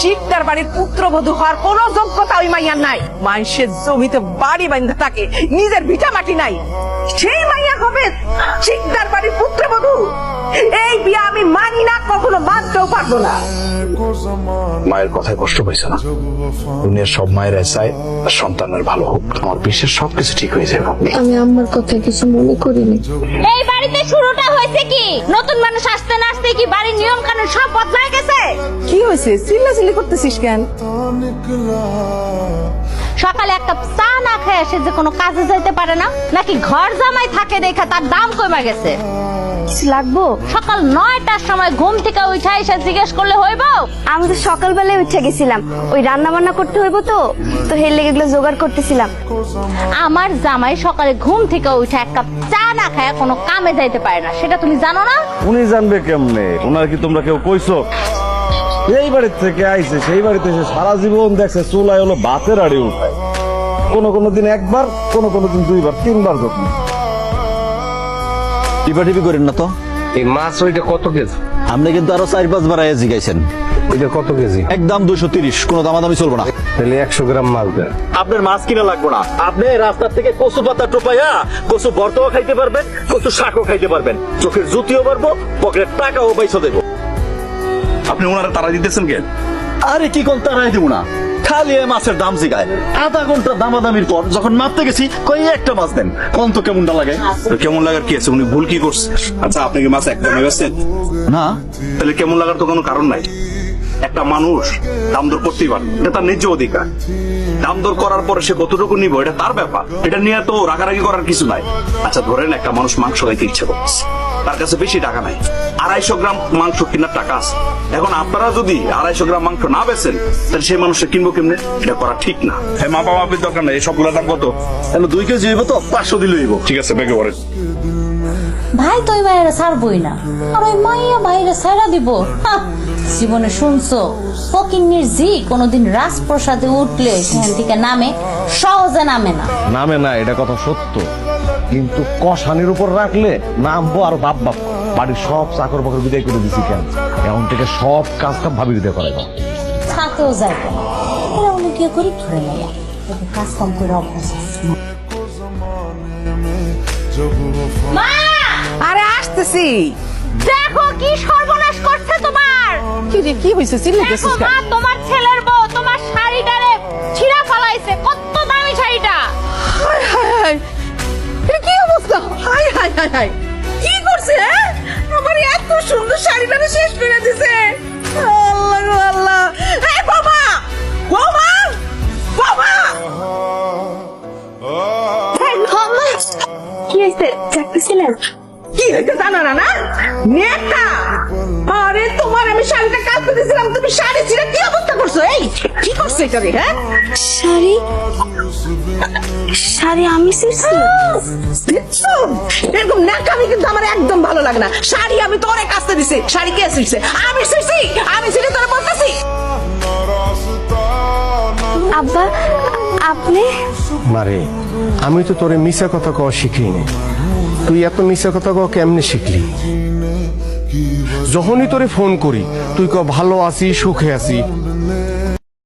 শিকদার বাড়ির পুত্রবধূ হওয়ার কোন যোগ্যতা ওই মাইয়ার নাই। মানুষের জমিতে বাড়ি বাঁধা থাকে, নিজের ভিটা মাটি নাই, সেই মাইয়া হবে শিকদার বাড়ির পুত্রবধূ? এই বিয়ে আমি মানি না, কখনো মানতেও পারবো না। মায়ের কথায় কষ্ট পাইছে না? দুনিয়ার সব মায়ের চায় তার সন্তানের ভালো হোক। আমার বিশ্বাস সবকিছু ঠিক হয়ে যাবে। আমি আম্মার কথা কিছু মনে করিনি। এই বাড়িতে শুরুটা হয়েছে কি? নতুন মানুষ আসতে না আসতে কি বাড়ির নিয়ম কানুন সব বদলায় গেছে? কি হয়েছে? চিল্লাচিল্লি করতেছিস কেন? সকালে একটা চা না খেয়ে এসে যে কোনো কাজে যাইতে পারে না, নাকি ঘর জামাই থাকে দেখে তার দাম কমে গেছে? কিছু লাগবো? সকাল 9টার সময় ঘুম থেকে উঠে এসে জিজ্ঞেস করলে হইব? আমি তো সকালবেলায় উঠে গেছিলাম, ওই রান্না বান্না করতে হইব তো হের লেগে এগুলো জোগাড় করতেছিলাম। আমার জামাই সকালে ঘুম থেকে উঠে এক কাপ চা না খায় কোনো কামে যাইতে পারে না, সেটা তুমি জানো না? উনি জানবে কেমনে? ওনার কি তোমরা কেউ কইছো? এই বাড়ির থেকে আইছে, সেই বাড়িতে এসে সারা জীবন দেখছে চুলায় হলো ভাতের আড়ি উঠায়, কোনো দিন একবার, কোনো দিন দুইবার, তিনবার যখন। টিপাটিপি করেন না তো। এই মাছ ওইটা কত কেজি? আপনি কিন্তু আরো 4-5 বার আইয়া জিগাইছেন। এটা কত কেজি? একদম 230, কোনো দামাদামি চলবো না। তাহলে 100 গ্রাম মাছ দেন। আপনার মাছ কিনা লাগবো না, আপনি রাস্তা থেকে কচু পাতা টোপাইয়া কচু ভর্তাও খাইতে পারবেন, কচু শাকও খাইতে পারবেন, চোখের জুতিও পারবো, পকেটের টাকাও পয়সা দেবো। আপনি ওনারা তারা দিতেছেন কেন? আরে কি কোন তারাই দিব না, খালি এই মাছের দাম জিগায়। আধা ঘন্টা দামাদামির পর যখন মাপতে গেছি, কই একটা মাছ দেন, কোন তো কেমনটা লাগে? কেমন লাগার কি আছে? উনি ভুল কি করছে? আচ্ছা, আপনি কি মাছ একদম বেচছেন না? তাহলে কেমন লাগার তো কোনো কারণ নাই। একটা মানুষ দাম দর করতেই পারে, এটা তার ন্যায্য অধিকার। দাম দর করার পরে সে কতটুকু নিব এটা তার ব্যাপার, এটা নিয়ে তো রাগারাগি করার কিছু নাই। আচ্ছা ধরেন একটা মানুষ মাংস খাইতে ইচ্ছে করছে, তার কাছে বেশি টাকা নাই, 250 গ্রাম মাংস কেনার টাকা আছে। এখন আপনারা যদি 250 গ্রাম মাংস না বেচেন, তাহলে সেই মানুষটা কিনবো কেমনে? এটা করা ঠিক না। হ্যাঁ, মাপামাপির দরকার নাই, সবগুলো দাম কত? 2 কেজি হইব তো 500 দিলে হইব। ঠিক আছে, বেগে পড়েন। ভাই তো ওই বাইরে ছাড়বই না, আর ওই মাইয়া বাইরে ছাড়া দিব? জীবনে শুনছো ফকিন্নির জি কোনোদিন রাজপ্রসাদে উঠলে সেখান থেকে নামে? সহজে নামে না। নামে না, এটা কথা সত্য, কিন্তু কষানির উপর রাখলে নামবো আর বাপ বাপ। বাড়ির সব চাকর বাকর বিদায় করে দিছি কেন? এখন থেকে সব কাজ কাম ভাবি দিতে পারে না। থাকেও যাইবে না, এরা উনি কি করি ধরে নেয়া, কাজ কাম করে অভ্যাস। মা! আরে আসতেছি। দেখো কি সর্বনাশ করছে তোমার। কি রে, কি হয়েছে? চিল্লাইতেছিস দেখো কেন? মা, তোমার ছেলের বউ তোমার শাড়িটারে ছিঁড়া ফেলাইছে। কত দামি শাড়িটা! হায় হায় হায়, এটা কি অবস্থা? হায় হায় হায় হায়, কি করছে? আমার এত সুন্দর শাড়িটা শেষ করে দিছে। আল্লাহ গো আল্লাহ! এই বাবা, বাবা, বাবা! কি হয়েছে? ডাকতেছিলেন? কি হয়েছে জানো না? না নেতা, আরে তোমার আমি শাড়িটা কাটতে দিয়েছিলাম, তুমি শাড়ি ছিঁড়ে কি অবস্থা করছো? এই কি করছো এটা রে? হ্যাঁ, শাড়ি শাড়ি আমি ছিঁড়ছি? দিচ্ছো? এরকম ন্যাকামি কিন্তু আমার একদম ভালো লাগে না। শাড়ি আমি তোরে কাটতে দিছি, শাড়ি কে ছিঁড়ছে? আমি ছিঁড়ছি, আমি ছিঁড়ে তোরে বলতেছি। আব্বা, আপনি? মারে, আমি তো তোরে মিশা কথা কওয়া শিখিনি। তুই এত মিশা কথা কওয়া কেমনে শিখলি? যখনই তোরে ফোন করি তুই ক ভালো আছি, সুখে আছি,